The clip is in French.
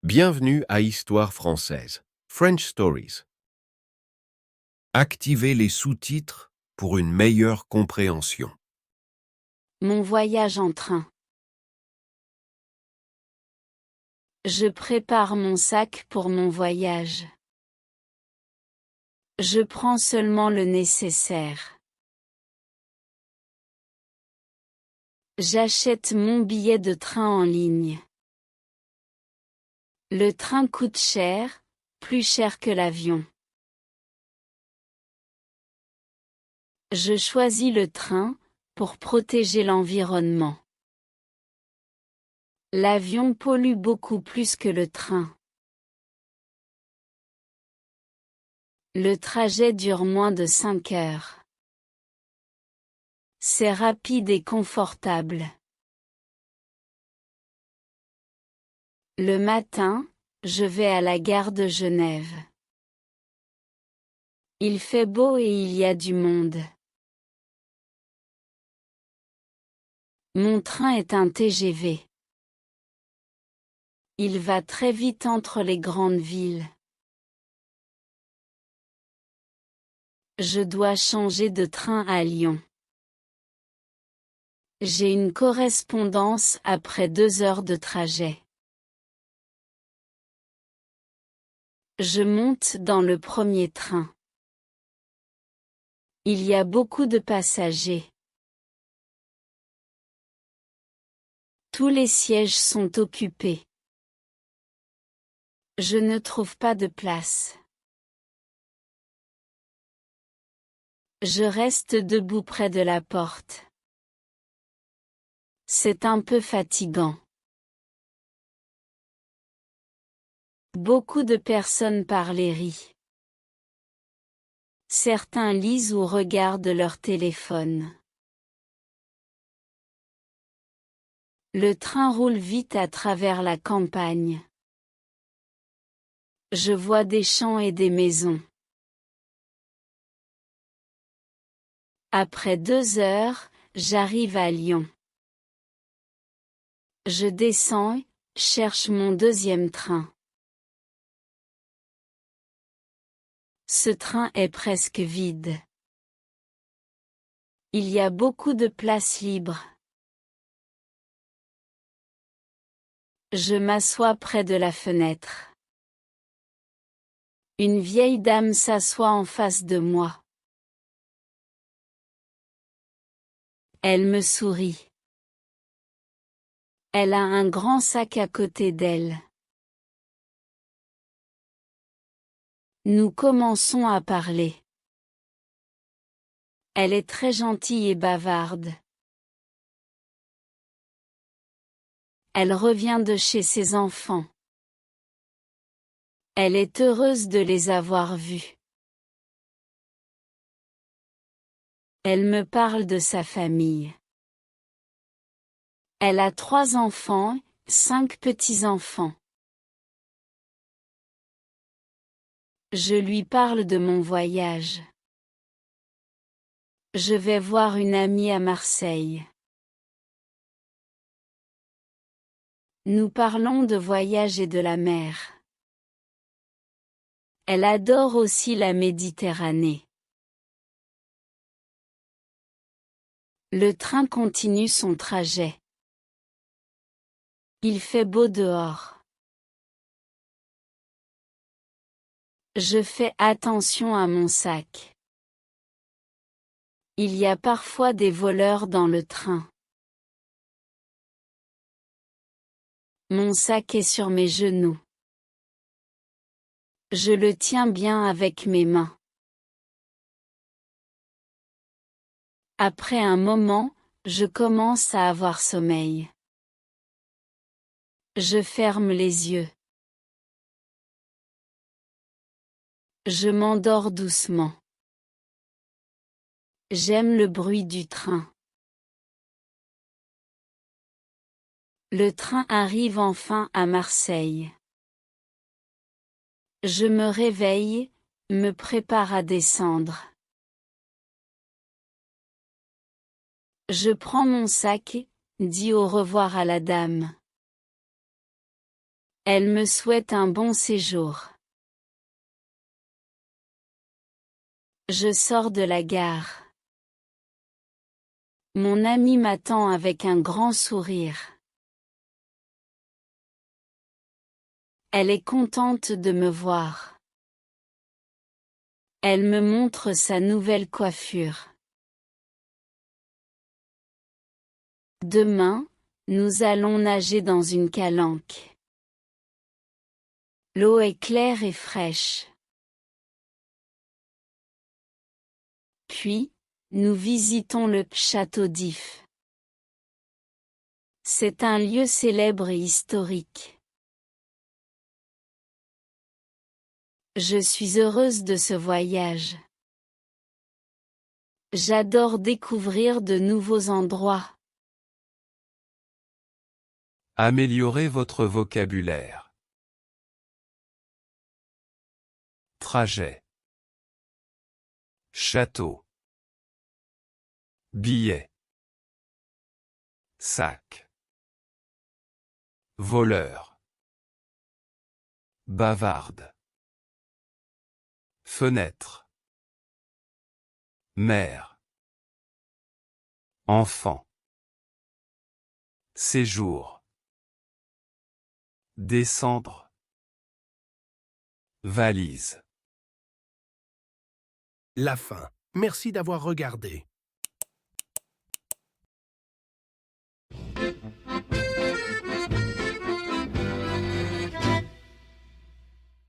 Bienvenue à Histoire française, French Stories. Activez les sous-titres pour une meilleure compréhension. Mon voyage en train. Je prépare mon sac pour mon voyage. Je prends seulement le nécessaire. J'achète mon billet de train en ligne. Le train coûte cher, plus cher que l'avion. Je choisis le train, pour protéger l'environnement. L'avion pollue beaucoup plus que le train. Le trajet dure moins de 5 heures. C'est rapide et confortable. Le matin, je vais à la gare de Genève. Il fait beau et il y a du monde. Mon train est un TGV. Il va très vite entre les grandes villes. Je dois changer de train à Lyon. J'ai une correspondance après 2 heures de trajet. Je monte dans le premier train. Il y a beaucoup de passagers. Tous les sièges sont occupés. Je ne trouve pas de place. Je reste debout près de la porte. C'est un peu fatigant. Beaucoup de personnes parlent et rient. Certains lisent ou regardent leur téléphone. Le train roule vite à travers la campagne. Je vois des champs et des maisons. Après 2 heures, j'arrive à Lyon. Je descends, cherche mon deuxième train. Ce train est presque vide. Il y a beaucoup de places libres. Je m'assois près de la fenêtre. Une vieille dame s'assoit en face de moi. Elle me sourit. Elle a un grand sac à côté d'elle. Nous commençons à parler. Elle est très gentille et bavarde. Elle revient de chez ses enfants. Elle est heureuse de les avoir vus. Elle me parle de sa famille. Elle a 3 enfants, 5 petits-enfants. Je lui parle de mon voyage. Je vais voir une amie à Marseille. Nous parlons de voyage et de la mer. Elle adore aussi la Méditerranée. Le train continue son trajet. Il fait beau dehors. Je fais attention à mon sac. Il y a parfois des voleurs dans le train. Mon sac est sur mes genoux. Je le tiens bien avec mes mains. Après un moment, je commence à avoir sommeil. Je ferme les yeux. Je m'endors doucement. J'aime le bruit du train. Le train arrive enfin à Marseille. Je me réveille, me prépare à descendre. Je prends mon sac, dis au revoir à la dame. Elle me souhaite un bon séjour. Je sors de la gare. Mon ami m'attend avec un grand sourire. Elle est contente de me voir. Elle me montre sa nouvelle coiffure. Demain, nous allons nager dans une calanque. L'eau est claire et fraîche. Puis, nous visitons le château d'If. C'est un lieu célèbre et historique. Je suis heureuse de ce voyage. J'adore découvrir de nouveaux endroits. Améliorez votre vocabulaire. Trajet. Château. Billet. Sac. Voleur. Bavarde. Fenêtre. Mère. Enfant. Séjour. Descendre. Valise. La fin. Merci d'avoir regardé.